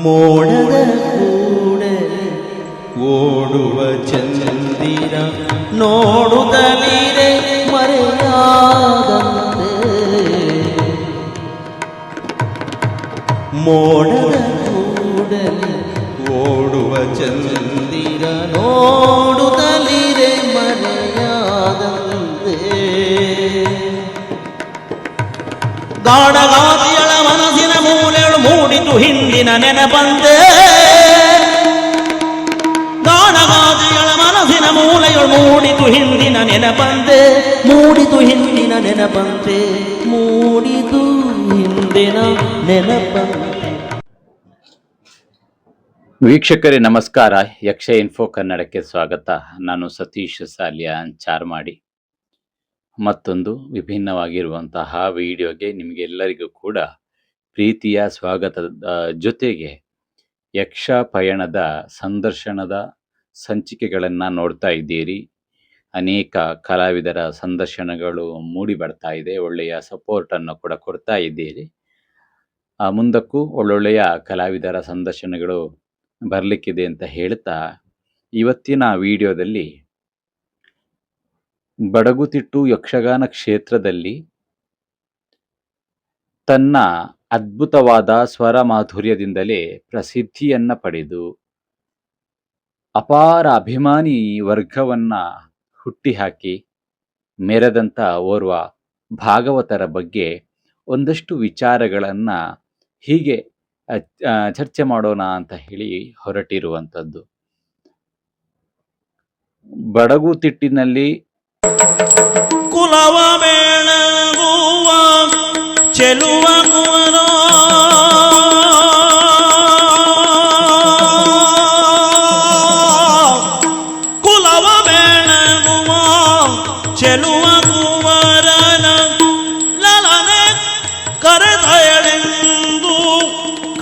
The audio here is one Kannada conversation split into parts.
ಮೋಡದ ಕೂಡಲೇ ಓಡುವ ಚಂದಿರ ನೋಡುತ್ತಲಿರೆ ಮರೆಯಾದಂತೆ. ಮೋಡದ ಕೂಡಲೇ ಓಡುವ ಚಂದಿರ ನೋಡುತ್ತಲಿರೆ ಮರೆಯಾದಂತೆ. ಗಾಢಗಾತಿಯಳ ಮನಸ್ಸಿನ ಮೂಲೆಗಳು ಮೂಡಿತು ಹಿಂದಿನ ನೆನಪಂತೆ. ಗಾಢಗಾತಿಯಳ ಮನಸ್ಸಿನ ಮೂಲೆಗಳು ಮೂಡಿತು ಹಿಂದಿನ ನೆನಪಂತೆ. ಮೂಡಿತು ಹಿಂದಿನ ನೆನಪಂತೆ. ಮೂಡಿತು ಹಿಂದಿನ ನೆನಪಂತೆ. ವೀಕ್ಷಕರೇ ನಮಸ್ಕಾರ. ಯಕ್ಷ ಇನ್ಫೋ ಕನ್ನಡಕ್ಕೆ ಸ್ವಾಗತ. ನಾನು ಸತೀಶ್ ಸಾಲ್ಯ ಚಾರ್ಮಾಡಿ. ಮತ್ತೊಂದು ವಿಭಿನ್ನವಾಗಿರುವಂತಹ ವಿಡಿಯೋಗೆ ನಿಮಗೆಲ್ಲರಿಗೂ ಕೂಡ ಪ್ರೀತಿಯ ಸ್ವಾಗತದ ಜೊತೆಗೆ ಯಕ್ಷ ಪಯಣದ ಸಂದರ್ಶನದ ಸಂಚಿಕೆಗಳನ್ನು ನೋಡ್ತಾ ಇದ್ದೀರಿ. ಅನೇಕ ಕಲಾವಿದರ ಸಂದರ್ಶನಗಳು ಮೂಡಿ ಬರ್ತಾ ಇದೆ. ಒಳ್ಳೆಯ ಸಪೋರ್ಟನ್ನು ಕೂಡ ಕೊಡ್ತಾ ಇದ್ದೀರಿ. ಮುಂದಕ್ಕೂ ಒಳ್ಳೊಳ್ಳೆಯ ಕಲಾವಿದರ ಸಂದರ್ಶನಗಳು ಬರಲಿಕ್ಕಿದೆ ಅಂತ ಹೇಳ್ತಾ ಇವತ್ತಿನ ವಿಡಿಯೋದಲ್ಲಿ ಬಡಗುತಿಟ್ಟು ಯಕ್ಷಗಾನ ಕ್ಷೇತ್ರದಲ್ಲಿ ತನ್ನ ಅದ್ಭುತವಾದ ಸ್ವರ ಮಾಧುರ್ಯದಿಂದಲೇ ಪ್ರಸಿದ್ಧಿಯನ್ನ ಪಡೆದು ಅಪಾರ ಅಭಿಮಾನಿ ವರ್ಗವನ್ನ ಹುಟ್ಟಿಹಾಕಿ ಮೆರೆದಂಥ ಓರ್ವ ಭಾಗವತರ ಬಗ್ಗೆ ಒಂದಷ್ಟು ವಿಚಾರಗಳನ್ನ ಹೀಗೆ ಚರ್ಚೆ ಮಾಡೋಣ ಅಂತ ಹೇಳಿ ಹೊರಟಿರುವಂಥದ್ದು. ಬಡಗುತಿಟ್ಟಿನಲ್ಲಿ ಕುಲವ ಬೆಳಗುವ ಚೆಲುವ ಕುವರ ಕುಲವ ಬೆಳಗುವ ಚೆಲುವ ಕುವರನ ಲಲನೆ ಕರೆದಯಳೆಂದು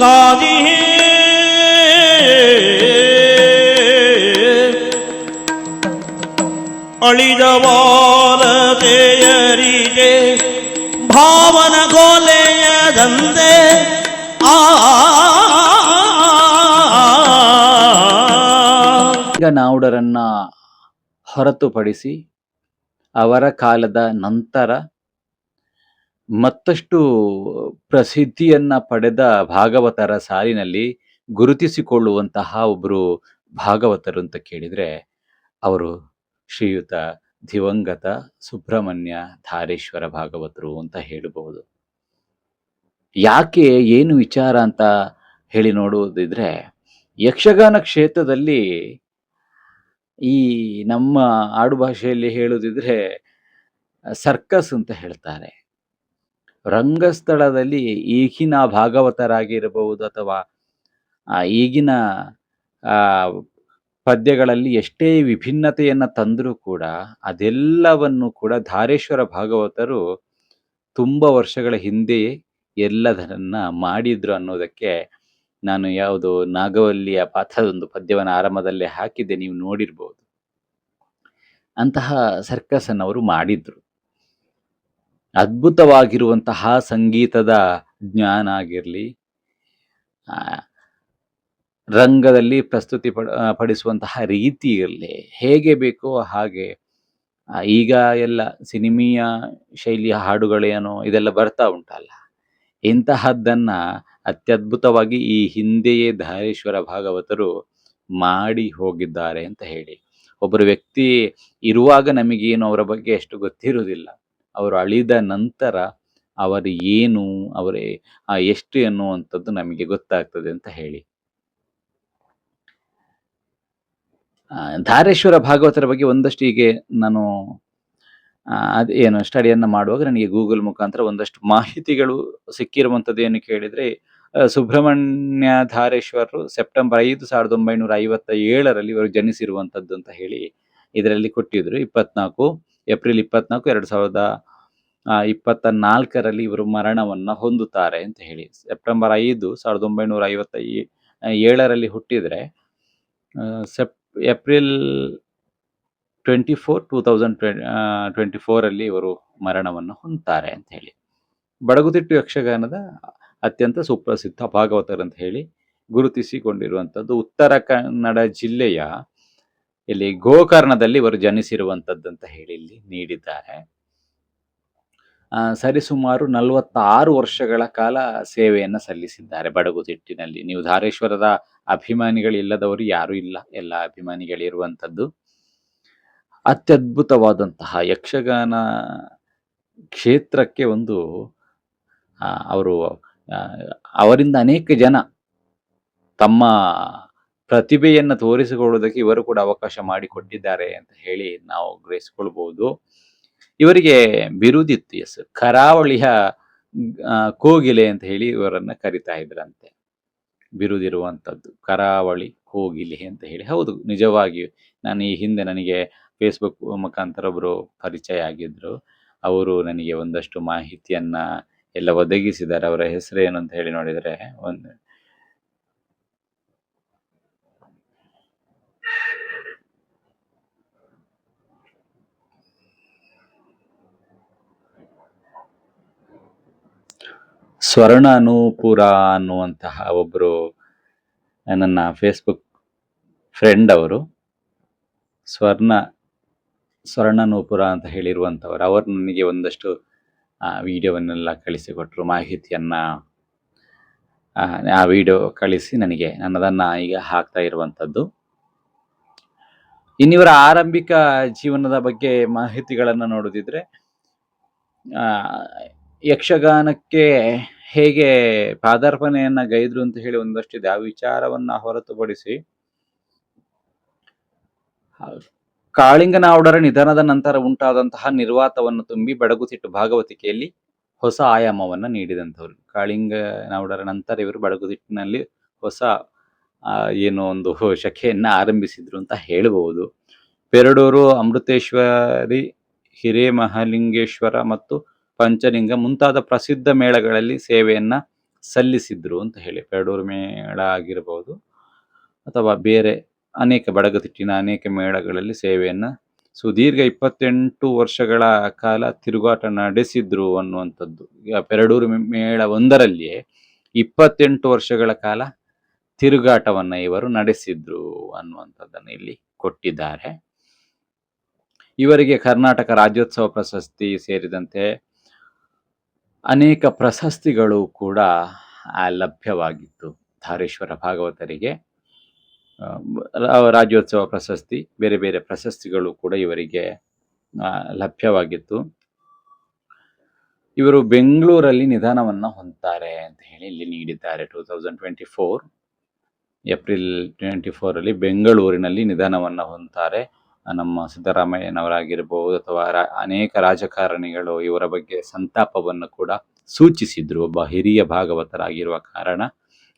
ಕಾದಿಹೇ ಅಳಿದವಾರತೆಯರಿಗೆ ಭಾವನ ಕೊಲೆಯದಂತೆ ನಾವುಡರನ್ನ ಹೊರತುಪಡಿಸಿ ಅವರ ಕಾಲದ ನಂತರ ಮತ್ತಷ್ಟು ಪ್ರಸಿದ್ಧಿಯನ್ನ ಪಡೆದ ಭಾಗವತರ ಸಾಲಿನಲ್ಲಿ ಗುರುತಿಸಿಕೊಳ್ಳುವಂತಹ ಒಬ್ಬರು ಭಾಗವತರು ಅಂತ ಕೇಳಿದ್ರೆ ಅವರು ಶ್ರೀಯುತ ದಿವಂಗತ ಸುಬ್ರಹ್ಮಣ್ಯ ಧಾರೇಶ್ವರ ಭಾಗವತರು ಅಂತ ಹೇಳಬಹುದು. ಯಾಕೆ ಏನು ವಿಚಾರ ಅಂತ ಹೇಳಿ ನೋಡುವುದಿದ್ರೆ, ಯಕ್ಷಗಾನ ಕ್ಷೇತ್ರದಲ್ಲಿ ಈ ನಮ್ಮ ಆಡು ಭಾಷೆಯಲ್ಲಿ ಹೇಳುವುದಿದ್ರೆ ಸರ್ಕಸ್ ಅಂತ ಹೇಳ್ತಾರೆ. ರಂಗಸ್ಥಳದಲ್ಲಿ ಈಗಿನ ಭಾಗವತರಾಗಿರಬಹುದು ಅಥವಾ ಈಗಿನ ಪದ್ಯಗಳಲ್ಲಿ ಎಷ್ಟೇ ವಿಭಿನ್ನತೆಯನ್ನ ತಂದರೂ ಕೂಡ ಅದೆಲ್ಲವನ್ನು ಕೂಡ ಧಾರೇಶ್ವರ ಭಾಗವತರು ತುಂಬ ವರ್ಷಗಳ ಹಿಂದೆಯೇ ಎಲ್ಲದನ್ನ ಮಾಡಿದ್ರು ಅನ್ನೋದಕ್ಕೆ ನಾನು ಯಾವುದು ನಾಗವಲ್ಲಿಯ ಪಾತ್ರದೊಂದು ಪದ್ಯವನ್ನು ಆರಂಭದಲ್ಲೇ ಹಾಕಿದ್ದೆ, ನೀವು ನೋಡಿರ್ಬೋದು. ಅಂತಹ ಸರ್ಕಸ್ ಅನ್ನು ಅವರು ಮಾಡಿದ್ರು. ಅದ್ಭುತವಾಗಿರುವಂತಹ ಸಂಗೀತದ ಜ್ಞಾನ ಆಗಿರಲಿ, ರಂಗದಲ್ಲಿ ಪ್ರಸ್ತುತಿ ಪಡಿಸುವಂತಹ ರೀತಿ ಇರಲಿ, ಹೇಗೆ ಬೇಕೋ ಹಾಗೆ. ಈಗ ಎಲ್ಲ ಸಿನಿಮೀಯ ಶೈಲಿಯ ಹಾಡುಗಳೇನೋ ಇದೆಲ್ಲ ಬರ್ತಾ ಉಂಟಲ್ಲ, ಇಂತಹದ್ದನ್ನ ಅತ್ಯದ್ಭುತವಾಗಿ ಈ ಹಿಂದೆಯೇ ಧಾರೇಶ್ವರ ಭಾಗವತರು ಮಾಡಿ ಹೋಗಿದ್ದಾರೆ ಅಂತ ಹೇಳಿ. ಒಬ್ಬರು ವ್ಯಕ್ತಿ ಇರುವಾಗ ನಮಗೇನು ಅವರ ಬಗ್ಗೆ ಎಷ್ಟು ಗೊತ್ತಿರುವುದಿಲ್ಲ, ಅವರು ಅಳಿದ ನಂತರ ಅವರು ಏನು, ಅವರೇ ಎಷ್ಟು ಎನ್ನುವಂಥದ್ದು ನಮಗೆ ಗೊತ್ತಾಗ್ತದೆ ಅಂತ ಹೇಳಿ. ಧಾರೇಶ್ವರ ಭಾಗವತರ ಬಗ್ಗೆ ಒಂದಷ್ಟು ಹೀಗೆ ನಾನು ಅದೇನು ಸ್ಟಡಿಯನ್ನು ಮಾಡುವಾಗ ನನಗೆ ಗೂಗಲ್ ಮುಖಾಂತರ ಒಂದಷ್ಟು ಮಾಹಿತಿಗಳು ಸಿಕ್ಕಿರುವಂಥದ್ದು. ಏನು ಕೇಳಿದರೆ, ಸುಬ್ರಹ್ಮಣ್ಯ ಧಾರೇಶ್ವರರು ಸೆಪ್ಟೆಂಬರ್ 5, 1957 ಇವರು ಜನಿಸಿರುವಂಥದ್ದು ಅಂತ ಹೇಳಿ ಇದರಲ್ಲಿ ಕೊಟ್ಟಿದ್ರು. ಏಪ್ರಿಲ್ 24, 2024 ಇವರು ಮರಣವನ್ನು ಹೊಂದುತ್ತಾರೆ ಅಂತ ಹೇಳಿ. ಸೆಪ್ಟೆಂಬರ್ 5, 1957 ಹುಟ್ಟಿದರೆ ಏಪ್ರಿಲ್ 24, 2024 ಇವರು ಮರಣವನ್ನು ಹೊಂದ್ತಾರೆ ಅಂತ ಹೇಳಿ. ಬಡಗುತಿಟ್ಟು ಯಕ್ಷಗಾನದ ಅತ್ಯಂತ ಸುಪ್ರಸಿದ್ಧ ಭಾಗವತರು ಅಂತ ಹೇಳಿ ಗುರುತಿಸಿಕೊಂಡಿರುವಂಥದ್ದು ಉತ್ತರ ಕನ್ನಡ ಜಿಲ್ಲೆಯ ಇಲ್ಲಿ ಗೋಕರ್ಣದಲ್ಲಿ ಇವರು ಜನಿಸಿರುವಂಥದ್ದಂತ ಹೇಳಿ ಇಲ್ಲಿ ನೀಡಿದ್ದಾರೆ. ಸರಿಸುಮಾರು 46 ವರ್ಷಗಳ ಕಾಲ ಸೇವೆಯನ್ನ ಸಲ್ಲಿಸಿದ್ದಾರೆ ಬಡಗುತಿಟ್ಟಿನಲ್ಲಿ. ನೀವು ಧಾರೇಶ್ವರದ ಅಭಿಮಾನಿಗಳಿಲ್ಲದವರು ಯಾರೂ ಇಲ್ಲ, ಎಲ್ಲ ಅಭಿಮಾನಿಗಳಿರುವಂಥದ್ದು. ಅತ್ಯದ್ಭುತವಾದಂತಹ ಯಕ್ಷಗಾನ ಕ್ಷೇತ್ರಕ್ಕೆ ಒಂದು ಅವರು ಅವರಿಂದ ಅನೇಕ ಜನ ತಮ್ಮ ಪ್ರತಿಭೆಯನ್ನು ತೋರಿಸಿಕೊಳ್ಳುವುದಕ್ಕೆ ಇವರು ಕೂಡ ಅವಕಾಶ ಮಾಡಿಕೊಟ್ಟಿದ್ದಾರೆ ಅಂತ ಹೇಳಿ ನಾವು ಗ್ರಹಿಸಿಕೊಳ್ಬಹುದು. ಇವರಿಗೆ ಬಿರುದಿತ್ತು, ಕರಾವಳಿಯ ಕೋಗಿಲೆ ಅಂತ ಹೇಳಿ ಇವರನ್ನ ಕರಿತಾ ಇದ್ರಂತೆ. ಬಿರುದಿರುವಂಥದ್ದು ಕರಾವಳಿ ಕೋಗಿಲೆ ಅಂತ ಹೇಳಿ. ಹೌದು, ನಿಜವಾಗಿಯೂ ನಾನು ಈ ಹಿಂದೆ ನನಗೆ ಫೇಸ್ಬುಕ್ ಮುಖಾಂತರ ಒಬ್ಬರು ಪರಿಚಯ ಆಗಿದ್ರು. ಅವರು ನನಗೆ ಒಂದಷ್ಟು ಮಾಹಿತಿಯನ್ನ ಎಲ್ಲ ಒದಗಿಸಿದ್ದಾರೆ. ಅವರ ಹೆಸರೇನು ಅಂತ ಹೇಳಿ ನೋಡಿದರೆ ಒಂದು ಸ್ವರ್ಣ ನೂಪುರ ಅನ್ನುವಂತಹ ಒಬ್ಬರು ನನ್ನ ಫೇಸ್ಬುಕ್ ಫ್ರೆಂಡ್ ಅವರು. ಸ್ವರ್ಣ ನೂಪುರ ಅಂತ ಹೇಳಿರುವಂಥವ್ರು. ಅವರು ನನಗೆ ಒಂದಷ್ಟು ವಿಡಿಯೋವನ್ನೆಲ್ಲ ಕಳಿಸಿಕೊಟ್ರು, ಮಾಹಿತಿಯನ್ನ ಆ ವಿಡಿಯೋ ಕಳಿಸಿ ನನಗೆ ನನ್ನದನ್ನ ಈಗ ಹಾಕ್ತಾ ಇರುವಂಥದ್ದು. ಇನ್ನಿವರ ಆರಂಭಿಕ ಜೀವನದ ಬಗ್ಗೆ ಮಾಹಿತಿಗಳನ್ನು ನೋಡುದಿದ್ರೆ, ಯಕ್ಷಗಾನಕ್ಕೆ ಹೇಗೆ ಪಾದಾರ್ಪಣೆಯನ್ನ ಗೈದ್ರು ಅಂತ ಹೇಳಿ ಒಂದಷ್ಟಿದೆ. ಆ ವಿಚಾರವನ್ನ ಹೊರತುಪಡಿಸಿ ಕಾಳಿಂಗನಾವುಡರ ನಿಧನದ ನಂತರ ಉಂಟಾದಂತಹ ನಿರ್ವಾತವನ್ನು ತುಂಬಿ ಬಡಗುತಿಟ್ಟು ಭಾಗವತಿಕೆಯಲ್ಲಿ ಹೊಸ ಆಯಾಮವನ್ನ ನೀಡಿದಂಥವ್ರು. ಕಾಳಿಂಗನಾವುಡರ ನಂತರ ಇವರು ಬಡಗುತಿಟ್ಟಿನಲ್ಲಿ ಹೊಸ ಏನೋ ಒಂದು ಶಕೆಯನ್ನ ಆರಂಭಿಸಿದ್ರು ಅಂತ ಹೇಳಬಹುದು. ಪೆರಡೂರು, ಅಮೃತೇಶ್ವರಿ, ಹಿರೇಮಹಾಲಿಂಗೇಶ್ವರ ಮತ್ತು ಪಂಚಲಿಂಗ ಮುಂತಾದ ಪ್ರಸಿದ್ಧ ಮೇಳಗಳಲ್ಲಿ ಸೇವೆಯನ್ನ ಸಲ್ಲಿಸಿದ್ರು ಅಂತ ಹೇಳಿ. ಪೆರಡೂರು ಮೇಳ ಆಗಿರಬಹುದು ಅಥವಾ ಬೇರೆ ಅನೇಕ ಬಡಗುತಿಟ್ಟಿನ ಅನೇಕ ಮೇಳಗಳಲ್ಲಿ ಸೇವೆಯನ್ನ ಸುದೀರ್ಘ 28 ವರ್ಷಗಳ ಕಾಲ ತಿರುಗಾಟ ನಡೆಸಿದ್ರು ಅನ್ನುವಂಥದ್ದು. ಪೆರಡೂರು ಮೇಳ ಒಂದರಲ್ಲಿಯೇ 28 ವರ್ಷಗಳ ಕಾಲ ತಿರುಗಾಟವನ್ನ ಇವರು ನಡೆಸಿದ್ರು ಅನ್ನುವಂಥದ್ದನ್ನು ಇಲ್ಲಿ ಕೊಟ್ಟಿದ್ದಾರೆ. ಇವರಿಗೆ ಕರ್ನಾಟಕ ರಾಜ್ಯೋತ್ಸವ ಪ್ರಶಸ್ತಿ ಸೇರಿದಂತೆ ಅನೇಕ ಪ್ರಶಸ್ತಿಗಳು ಕೂಡ ಲಭ್ಯವಾಗಿತ್ತು. ಧಾರೇಶ್ವರ ಭಾಗವತರಿಗೆ ರಾಜ್ಯೋತ್ಸವ ಪ್ರಶಸ್ತಿ, ಬೇರೆ ಬೇರೆ ಪ್ರಶಸ್ತಿಗಳು ಕೂಡ ಇವರಿಗೆ ಲಭ್ಯವಾಗಿತ್ತು. ಇವರು ಬೆಂಗಳೂರಲ್ಲಿ ನಿಧನವನ್ನ ಹೊಂದ್ತಾರೆ ಅಂತ ಹೇಳಿ ಇಲ್ಲಿ ನೀಡಿದ್ದಾರೆ. 2024 ಏಪ್ರಿಲ್ 24 ಬೆಂಗಳೂರಿನಲ್ಲಿ ನಿಧನವನ್ನ ಹೊಂದ್ತಾರೆ. ನಮ್ಮ ಸಿದ್ದರಾಮಯ್ಯನವರಾಗಿರ್ಬೋದು ಅಥವಾ ಅನೇಕ ರಾಜಕಾರಣಿಗಳು ಇವರ ಬಗ್ಗೆ ಸಂತಾಪವನ್ನು ಕೂಡ ಸೂಚಿಸಿದ್ರು. ಒಬ್ಬ ಹಿರಿಯ ಭಾಗವತರಾಗಿರುವ ಕಾರಣ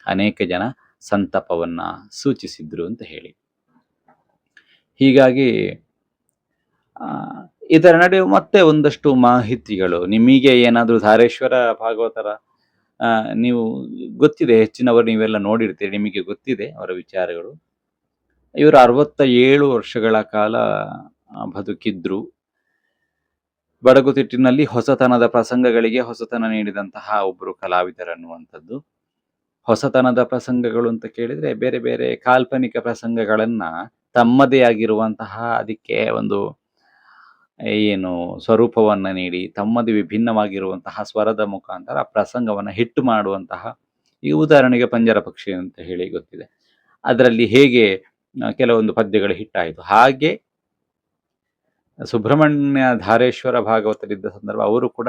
ಅನೇಕ ಜನ ಸಂತಾಪವನ್ನ ಸೂಚಿಸಿದ್ರು ಅಂತ ಹೇಳಿ. ಹೀಗಾಗಿ ಇದರ ನಡುವೆ ಮತ್ತೆ ಒಂದಷ್ಟು ಮಾಹಿತಿಗಳು ನಿಮಗೆ ಏನಾದರೂ ಧಾರೇಶ್ವರ ಭಾಗವತರ ನೀವು ಗೊತ್ತಿದೆ, ಹೆಚ್ಚಿನವರು ನೀವೆಲ್ಲ ನೋಡಿರ್ತೀರಿ, ನಿಮಗೆ ಗೊತ್ತಿದೆ ಅವರ ವಿಚಾರಗಳು. ಇವರು 67 ವರ್ಷಗಳ ಕಾಲ ಬದುಕಿದ್ರು. ಬಡಗುತಿಟ್ಟಿನಲ್ಲಿ ಹೊಸತನದ ಪ್ರಸಂಗಗಳಿಗೆ ಹೊಸತನ ನೀಡಿದಂತಹ ಒಬ್ಬರು ಕಲಾವಿದರನ್ನುವಂಥದ್ದು. ಹೊಸತನದ ಪ್ರಸಂಗಗಳು ಅಂತ ಕೇಳಿದ್ರೆ ಬೇರೆ ಬೇರೆ ಕಾಲ್ಪನಿಕ ಪ್ರಸಂಗಗಳನ್ನ ತಮ್ಮದೇ ಆಗಿರುವಂತಹ ಅದಕ್ಕೆ ಒಂದು ಏನು ಸ್ವರೂಪವನ್ನ ನೀಡಿ ತಮ್ಮದೇ ವಿಭಿನ್ನವಾಗಿರುವಂತಹ ಸ್ವರದ ಮುಖಾಂತರ ಆ ಪ್ರಸಂಗವನ್ನ ಹಿಟ್ಟು ಮಾಡುವಂತಹ, ಈ ಉದಾಹರಣೆಗೆ ಪಂಜರ ಪಕ್ಷಿ ಅಂತ ಹೇಳಿ ಗೊತ್ತಿದೆ, ಅದರಲ್ಲಿ ಹೇಗೆ ಕೆಲವೊಂದು ಪದ್ಯಗಳು ಹಿಟ್ಟಾಯಿತು, ಹಾಗೆ ಸುಬ್ರಹ್ಮಣ್ಯ ಧಾರೇಶ್ವರ ಭಾಗವತರಿದ್ದ ಸಂದರ್ಭ ಅವರು ಕೂಡ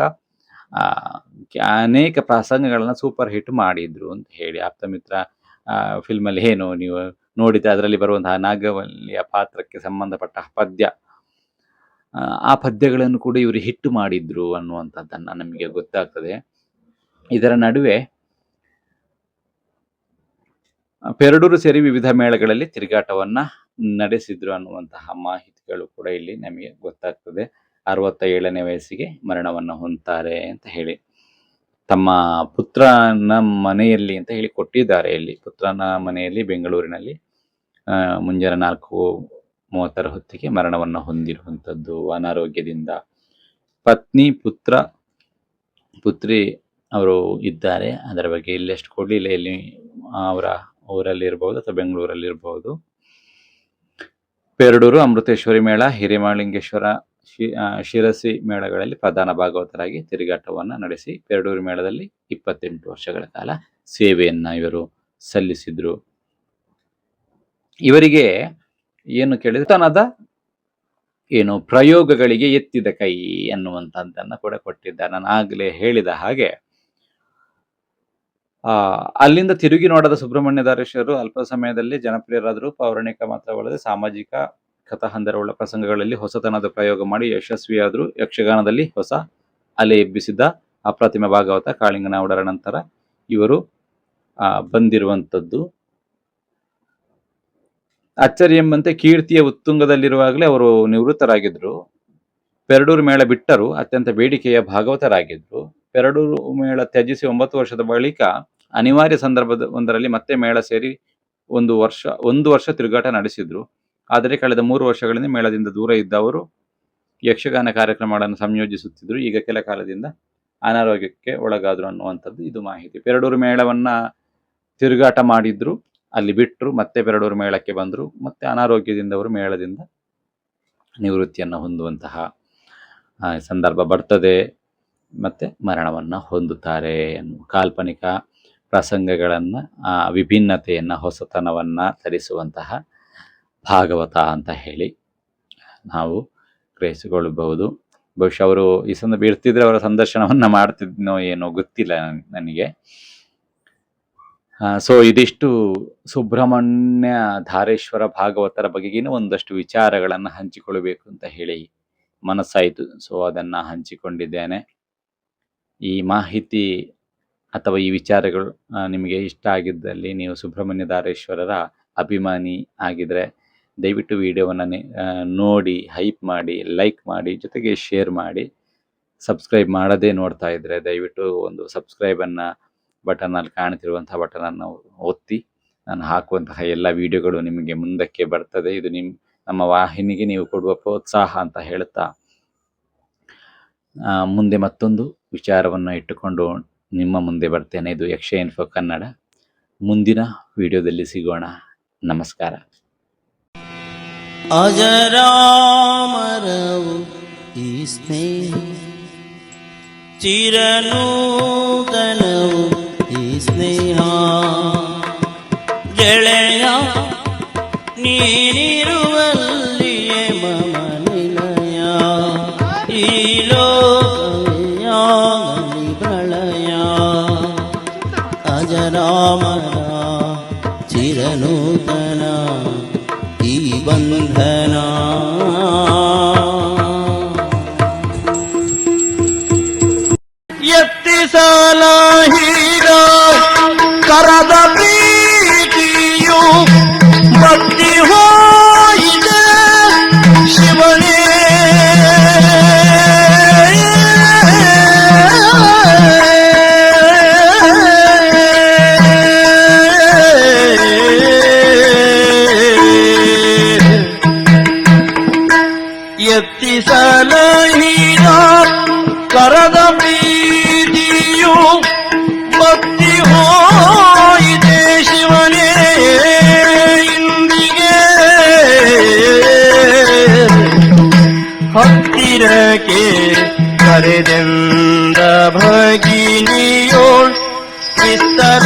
ಅನೇಕ ಪ್ರಸಂಗಗಳನ್ನ ಸೂಪರ್ ಹಿಟ್ ಮಾಡಿದ್ರು ಅಂತ ಹೇಳಿ. ಆಪ್ತಮಿತ್ರ ಫಿಲ್ಮಲ್ಲಿ ಏನು ನೀವು ನೋಡಿದ್ರೆ ಅದರಲ್ಲಿ ಬರುವಂತಹ ನಾಗವಲ್ಲಿಯ ಪಾತ್ರಕ್ಕೆ ಸಂಬಂಧಪಟ್ಟ ಪದ್ಯ, ಆ ಪದ್ಯಗಳನ್ನು ಕೂಡ ಇವರು ಹಿಟ್ಟು ಮಾಡಿದ್ರು ಅನ್ನುವಂಥದ್ದನ್ನ ನಮಗೆ ಗೊತ್ತಾಗ್ತದೆ. ಇದರ ನಡುವೆ ಪೆರಡೂರು ಸೇರಿ ವಿವಿಧ ಮೇಳಗಳಲ್ಲಿ ತಿರುಗಾಟವನ್ನ ನಡೆಸಿದ್ರು ಅನ್ನುವಂತಹ ಮಾಹಿತಿಗಳು ಕೂಡ ಇಲ್ಲಿ ನಮಗೆ ಗೊತ್ತಾಗ್ತದೆ. 67ನೇ ವಯಸ್ಸಿಗೆ ಮರಣವನ್ನ ಹೊಂದ್ತಾರೆ ಅಂತ ಹೇಳಿ. ತಮ್ಮ ಪುತ್ರನ ಮನೆಯಲ್ಲಿ ಅಂತ ಹೇಳಿ ಕೊಟ್ಟಿದ್ದಾರೆ. ಇಲ್ಲಿ ಪುತ್ರನ ಮನೆಯಲ್ಲಿ ಬೆಂಗಳೂರಿನಲ್ಲಿ ಮುಂಜಾನೆ 4:30 ಹೊತ್ತಿಗೆ ಮರಣವನ್ನ ಹೊಂದಿರುವಂಥದ್ದು ಅನಾರೋಗ್ಯದಿಂದ. ಪತ್ನಿ, ಪುತ್ರಿ ಅವರು ಇದ್ದಾರೆ. ಅದರ ಬಗ್ಗೆ ಇಲ್ಲೆಷ್ಟು ಕೊಡಲಿಲ್ಲ. ಇಲ್ಲಿ ಅವರ ಊರಲ್ಲಿ ಇರಬಹುದು ಅಥವಾ ಬೆಂಗಳೂರಲ್ಲಿ ಇರಬಹುದು. ಪೇರಡೂರು ಅಮೃತೇಶ್ವರಿ ಮೇಳ, ಹಿರೇಮಹಾಲಿಂಗೇಶ್ವರ, ಶಿರಸಿ ಮೇಳಗಳಲ್ಲಿ ಪ್ರಧಾನ ಭಾಗವತರಾಗಿ ತಿರುಗಾಟವನ್ನು ನಡೆಸಿ ಪೇರಡೂರು ಮೇಳದಲ್ಲಿ 28 ವರ್ಷಗಳ ಕಾಲ ಸೇವೆಯನ್ನ ಇವರು ಸಲ್ಲಿಸಿದ್ರು. ಇವರಿಗೆ ಏನು ಕೇಳಿದ್ರೆ ತನದ ಏನು ಪ್ರಯೋಗಗಳಿಗೆ ಎತ್ತಿದ ಕೈ ಎನ್ನುವಂತಹದ್ದನ್ನ ಕೂಡ ಕೊಟ್ಟಿದ್ದಾರೆ. ನಾನು ಆಗಲೇ ಹೇಳಿದ ಹಾಗೆ ಅಲ್ಲಿಂದ ತಿರುಗಿ ನೋಡದ ಸುಬ್ರಹ್ಮಣ್ಯ ದಾರೇಶ್ವರರು ಅಲ್ಪ ಸಮಯದಲ್ಲಿ ಜನಪ್ರಿಯರಾದರು. ಪೌರಾಣಿಕ ಮಾತ್ರವಲ್ಲದೆ ಸಾಮಾಜಿಕ ಕಥಾಹಂದರವುಳ್ಳ ಪ್ರಸಂಗಗಳಲ್ಲಿ ಹೊಸತನದ ಪ್ರಯೋಗ ಮಾಡಿ ಯಶಸ್ವಿಯಾದರು. ಯಕ್ಷಗಾನದಲ್ಲಿ ಹೊಸ ಅಲೆ ಎಬ್ಬಿಸಿದ ಅಪ್ರತಿಮ ಭಾಗವತ ಕಾಳಿಂಗನಾವುಡರ ನಂತರ ಇವರು ಬಂದಿರುವಂಥದ್ದು. ಅಚ್ಚರಿ ಎಂಬಂತೆ ಕೀರ್ತಿಯ ಉತ್ತುಂಗದಲ್ಲಿರುವಾಗಲೇ ಅವರು ನಿವೃತ್ತರಾಗಿದ್ರು. ಪೆರಡೂರು ಮೇಳ ಬಿಟ್ಟರು. ಅತ್ಯಂತ ಬೇಡಿಕೆಯ ಭಾಗವತರಾಗಿದ್ರು. ಪೆರಡೂರು ಮೇಳ ತ್ಯಜಿಸಿ 9 ವರ್ಷದ ಬಳಿಕ ಅನಿವಾರ್ಯ ಸಂದರ್ಭದ ಒಂದರಲ್ಲಿ ಮತ್ತೆ ಮೇಳ ಸೇರಿ ಒಂದು ವರ್ಷ ತಿರುಗಾಟ ನಡೆಸಿದ್ರು. ಆದರೆ ಕಳೆದ 3 ವರ್ಷಗಳಿಂದ ಮೇಳದಿಂದ ದೂರ ಇದ್ದ ಅವರು ಯಕ್ಷಗಾನ ಕಾರ್ಯಕ್ರಮಗಳನ್ನು ಸಂಯೋಜಿಸುತ್ತಿದ್ರು. ಈಗ ಕೆಲ ಕಾಲದಿಂದ ಅನಾರೋಗ್ಯಕ್ಕೆ ಒಳಗಾದ್ರು ಅನ್ನುವಂಥದ್ದು ಇದು ಮಾಹಿತಿ. ಪೆರಡೂರು ಮೇಳವನ್ನ ತಿರುಗಾಟ ಮಾಡಿದ್ರು, ಅಲ್ಲಿ ಬಿಟ್ಟರು, ಮತ್ತೆ ಪೆರಡೂರು ಮೇಳಕ್ಕೆ ಬಂದರು. ಮತ್ತೆ ಅನಾರೋಗ್ಯದಿಂದ ಅವರು ಮೇಳದಿಂದ ನಿವೃತ್ತಿಯನ್ನು ಹೊಂದುವಂತಹ ಸಂದರ್ಭ ಬರ್ತದೆ. ಮತ್ತೆ ಮರಣವನ್ನು ಹೊಂದುತ್ತಾರೆ ಎನ್ನುವ ಕಾಲ್ಪನಿಕ ಪ್ರಸಂಗಗಳನ್ನು, ವಿಭಿನ್ನತೆಯನ್ನು, ಹೊಸತನವನ್ನ ತರಿಸುವಂತಹ ಭಾಗವತ ಅಂತ ಹೇಳಿ ನಾವು ಗ್ರಹಿಸಿಕೊಳ್ಳಬಹುದು. ಬಹುಶಃ ಅವರು ಈ ಸಂದರ್ಭ ಇರ್ತಿದ್ರೆ ಅವರ ಸಂದರ್ಶನವನ್ನ ಮಾಡ್ತಿದ್ನೋ ಏನೋ ಗೊತ್ತಿಲ್ಲ ನನಗೆ. ಸೊ ಇದಿಷ್ಟು ಸುಬ್ರಹ್ಮಣ್ಯ ಧಾರೇಶ್ವರ ಭಾಗವತರ ಬಗೆಗಿನ ಒಂದಷ್ಟು ವಿಚಾರಗಳನ್ನು ಹಂಚಿಕೊಳ್ಳಬೇಕು ಅಂತ ಹೇಳಿ ಮನಸ್ಸಾಯಿತು. ಸೊ ಅದನ್ನು ಹಂಚಿಕೊಂಡಿದ್ದೇನೆ. ಈ ಮಾಹಿತಿ ಅಥವಾ ಈ ವಿಚಾರಗಳು ನಿಮಗೆ ಇಷ್ಟ ಆಗಿದ್ದಲ್ಲಿ, ನೀವು ಸುಬ್ರಹ್ಮಣ್ಯ ಧಾರೇಶ್ವರರ ಅಭಿಮಾನಿ ಆಗಿದ್ರೆ ದಯವಿಟ್ಟು ವಿಡಿಯೋವನ್ನು ನೋಡಿ ಹೈಪ್ ಮಾಡಿ, ಲೈಕ್ ಮಾಡಿ, ಜೊತೆಗೆ ಶೇರ್ ಮಾಡಿ. ಸಬ್ಸ್ಕ್ರೈಬ್ ಮಾಡದೇ ನೋಡ್ತಾ ಇದ್ರೆ ದಯವಿಟ್ಟು ಒಂದು ಸಬ್ಸ್ಕ್ರೈಬನ್ನು ಬಟನಲ್ಲಿ ಕಾಣ್ತಿರುವಂತಹ ಬಟನನ್ನು ಒತ್ತಿ. ನಾನು ಹಾಕುವಂತಹ ಎಲ್ಲ ವಿಡಿಯೋಗಳು ನಿಮಗೆ ಮುಂದಕ್ಕೆ ಬರ್ತದೆ. ಇದು ನಮ್ಮ ವಾಹಿನಿಗೆ ನೀವು ಕೊಡುವ ಪ್ರೋತ್ಸಾಹ ಅಂತ ಹೇಳ್ತಾ ಮುಂದೆ ಮತ್ತೊಂದು ವಿಚಾರವನ್ನು ಇಟ್ಟುಕೊಂಡು ನಿಮ್ಮ ಮುಂದೆ ಬರ್ತೇನೆ. ಇದು ಯಕ್ಷ ಇನ್ಫೋ ಕನ್ನಡ. ಮುಂದಿನ ವಿಡಿಯೋದಲ್ಲಿ ಸಿಗೋಣ. ನಮಸ್ಕಾರ. ಅಜರಾಮರವು ಈ ಸ್ನೇಹ, ಚಿರನೂತನವು ಈ ಸ್ನೇಹ, ಗೆಳೆಯ ನೀನಿರುವಲ್ಲಿಯೇ ಮಮ ನಿಲಯ, ಈ ಲೋಕಯಾಗಲಿ ಪ್ರಳಯ. ಅಜರಾಮರ ಚಿರನೂತನ ಈ ಬಂಧನ. ಎತ್ತಿಸಲ ಹೀರ ಕರದ ಪ್ರೀತಿಯು ಭಕ್ತಿ ಹೋಯಿದೆ ಶಿವನೇ. ಎತ್ತಿಸಲ ಹೀರ ಕರದ ಪ್ರೀತಿಯು ಭಕ್ತಿ ಹೋಯಿದೆ ಶಿವನೇ ಇಂದಿಗೆ. ಹತ್ತಿರಕ್ಕೆ ಕರೆದೆಂದ ಭಗಿನಿಯೋಳ್ ವಿಸ್ತರ